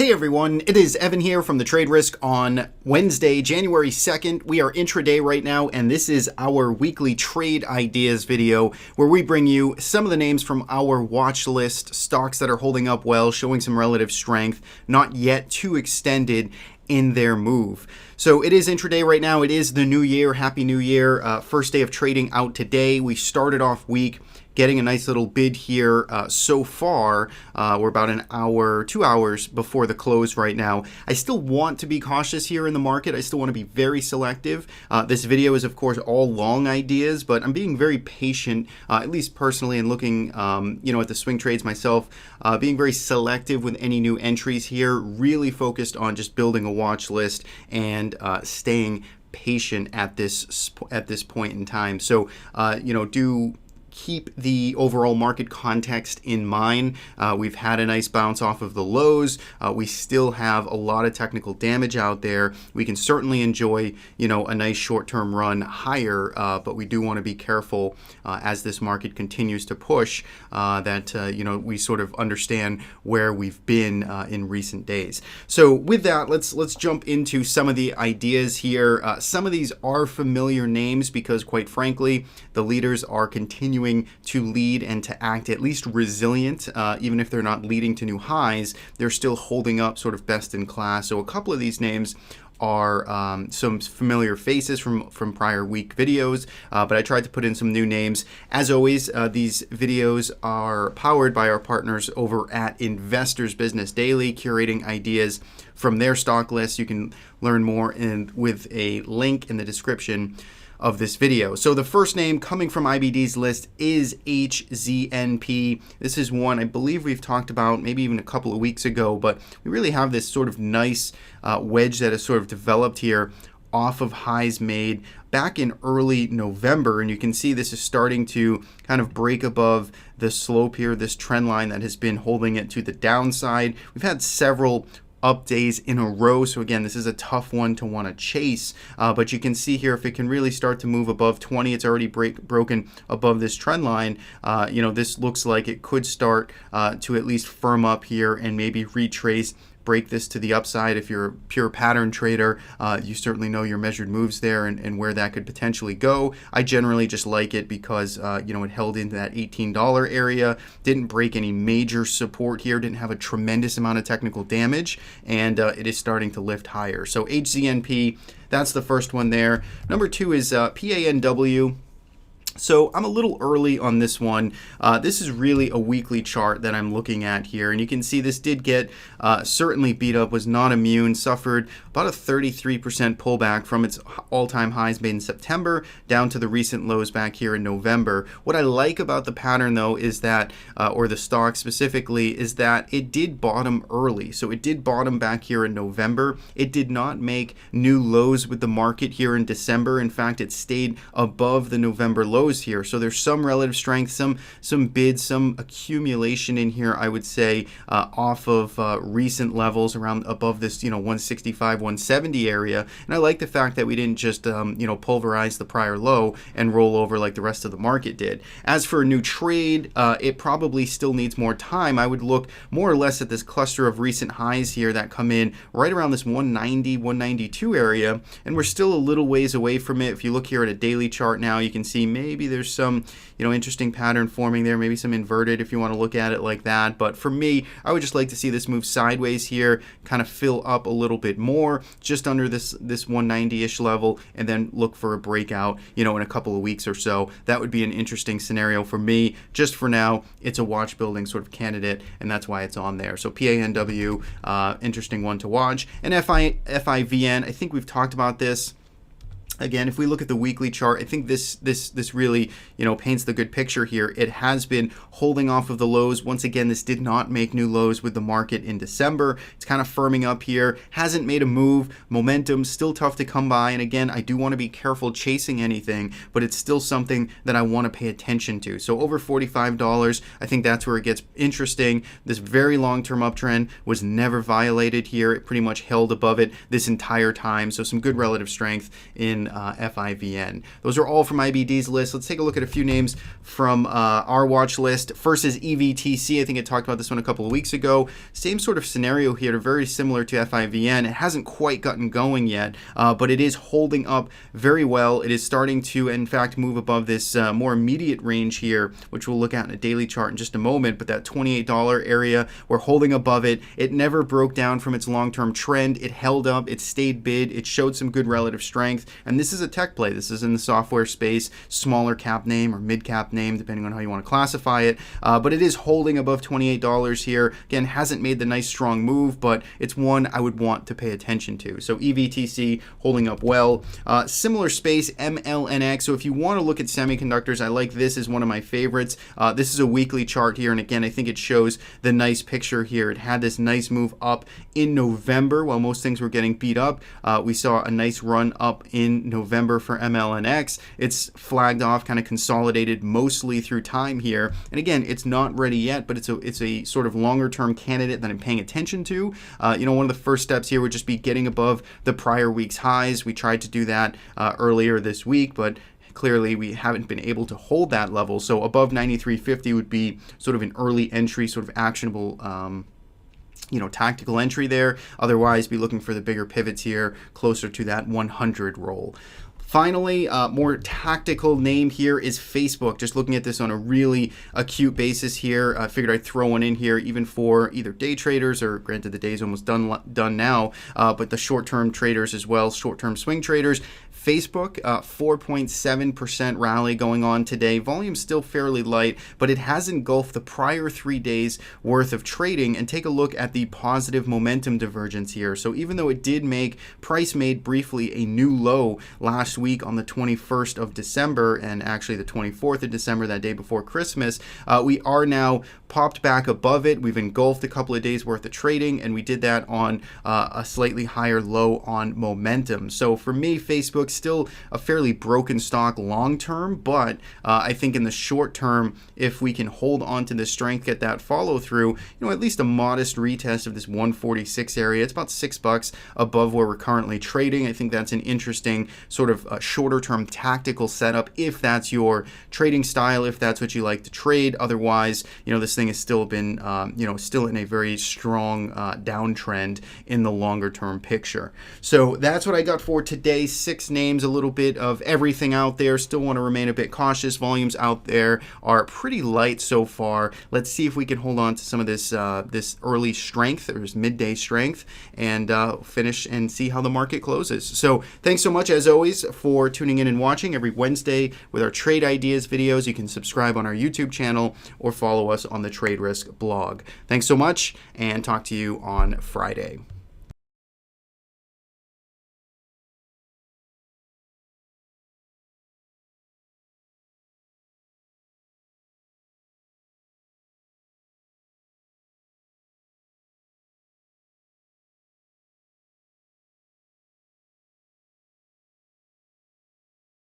Hey everyone, it is Evan here from the Trade Risk on Wednesday, January 2nd. We are intraday right now, and this is our weekly trade ideas video where we bring you some of the names from our watch list, stocks that are holding up well, showing some relative strength, not yet too extended in their move. So it is intraday right now. It is the new year. Happy New Year. First day of trading out today. We started off week getting a nice little bid here so far. We're about an hour, 2 hours before the close right now. I still want to be cautious here in the market. I still want to be very selective. This video is, of course, all long ideas, but I'm being very patient, at least personally, and looking at the swing trades myself, being very selective with any new entries here, really focused on just building a watch list and staying patient at this point in time. So, do keep the overall market context in mind. We've had a nice bounce off of the lows. We still have a lot of technical damage out there. We can certainly enjoy, a nice short-term run higher, but we do want to be careful as this market continues to push that, we sort of understand where we've been in recent days. So with that, let's jump into some of the ideas here. Some of these are familiar names because, quite frankly, the leaders are continuing to lead and to act at least resilient. Even if they're not leading to new highs, they're still holding up sort of best in class. So a couple of these names are some familiar faces from prior week videos, but I tried to put in some new names. As always, these videos are powered by our partners over at Investors Business Daily, curating ideas from their stock list. You can learn more with a link in the description of this video. So the first name coming from IBD's list is HZNP. This is one I believe we've talked about maybe even a couple of weeks ago, but we really have this sort of nice wedge that has sort of developed here off of highs made back in early November, and you can see this is starting to kind of break above the slope here, this trend line that has been holding it to the downside. We've had several up days in a row. So again, this is a tough one to want to chase, but you can see here if it can really start to move above 20, it's already broken above this trend line. This looks like it could start to at least firm up here and maybe retrace, break this to the upside. If you're a pure pattern trader, you certainly know your measured moves there and where that could potentially go. I generally just like it because it held into that $18 area, didn't break any major support here, didn't have a tremendous amount of technical damage, and it is starting to lift higher. So HZNP, that's the first one there. Number two is PANW. So I'm a little early on this one. This is really a weekly chart that I'm looking at here, and you can see this did get certainly beat up, was not immune, suffered about a 33% pullback from its all-time highs made in September down to the recent lows back here in November. What I like about the pattern though is that, or the stock specifically, is that it did bottom early. So it did bottom back here in November. It did not make new lows with the market here in December. In fact, it stayed above the November lows here. So there's some relative strength, some bids, some accumulation in here, I would say, off of recent levels around above this 165, 170 area. And I like the fact that we didn't just pulverize the prior low and roll over like the rest of the market did. As for a new trade, it probably still needs more time. I would look more or less at this cluster of recent highs here that come in right around this 190, 192 area, and we're still a little ways away from it. If you look here at a daily chart now, you can see maybe there's some interesting pattern forming there, maybe some inverted if you want to look at it like that. But for me, I would just like to see this move sideways here, kind of fill up a little bit more, just under this 190-ish level, and then look for a breakout, in a couple of weeks or so. That would be an interesting scenario for me. Just for now, it's a watch building sort of candidate, and that's why it's on there. So PANW, interesting one to watch. And FIVN, I think we've talked about this. Again, if we look at the weekly chart, I think this really, paints the good picture here. It has been holding off of the lows. Once again, this did not make new lows with the market in December. It's kind of firming up here. Hasn't made a move. Momentum still tough to come by. And again, I do want to be careful chasing anything, but it's still something that I want to pay attention to. So over $45, I think that's where it gets interesting. This very long-term uptrend was never violated here. It pretty much held above it this entire time. So some good relative strength in on FIVN. Those are all from IBD's list. Let's take a look at a few names from our watch list. First is EVTC. I think I talked about this one a couple of weeks ago. Same sort of scenario here, very similar to FIVN. It hasn't quite gotten going yet, but it is holding up very well. It is starting to, in fact, move above this more immediate range here, which we'll look at in a daily chart in just a moment. But that $28 area, we're holding above it. It never broke down from its long-term trend. It held up. It stayed bid. It showed some good relative strength. And this is a tech play. This is in the software space, smaller cap name or mid cap name, depending on how you want to classify it. But it is holding above $28 here. Again, hasn't made the nice strong move, but it's one I would want to pay attention to. So EVTC holding up well. Similar space, MLNX. So if you want to look at semiconductors, I like this as one of my favorites. This is a weekly chart here, and again, I think it shows the nice picture here. It had this nice move up in November while most things were getting beat up. We saw a nice run up in November for MLNX. It's flagged off, kind of consolidated mostly through time here. And again, it's not ready yet, but it's a sort of longer term candidate that I'm paying attention to. One of the first steps here would just be getting above the prior week's highs. We tried to do that earlier this week, but clearly we haven't been able to hold that level. So above 93.50 would be sort of an early entry, sort of actionable tactical entry there. Otherwise, be looking for the bigger pivots here closer to that 100 roll. Finally, more tactical name here is Facebook. Just looking at this on a really acute basis here, I figured I'd throw one in here even for either day traders, or granted the day's almost done now, but the short-term traders as well, short-term swing traders. Facebook, 4.7% rally going on today. Volume's still fairly light, but it has engulfed the prior 3 days worth of trading. And take a look at the positive momentum divergence here. So even though it did make, price made briefly a new low last week on the 21st of December, and actually the 24th of December, that day before Christmas, we are now popped back above it. We've engulfed a couple of days worth of trading, and we did that on a slightly higher low on momentum. So for me, Facebook still a fairly broken stock long term, but I think in the short term, if we can hold on to the strength, get that follow through, at least a modest retest of this 146 area, it's about $6 above where we're currently trading. I think that's an interesting sort of shorter term tactical setup if that's your trading style, if that's what you like to trade. Otherwise, this thing has still been still in a very strong downtrend in the longer term picture. So that's what I got for today. 6 names, a little bit of everything out there. Still want to remain a bit cautious. Volumes out there are pretty light so far. Let's see if we can hold on to some of this this early strength, or this midday strength, and finish and see how the market closes. So thanks so much as always for tuning in and watching every Wednesday with our trade ideas videos. You can subscribe on our YouTube channel or follow us on the Trade Risk blog. Thanks so much, and talk to you on Friday.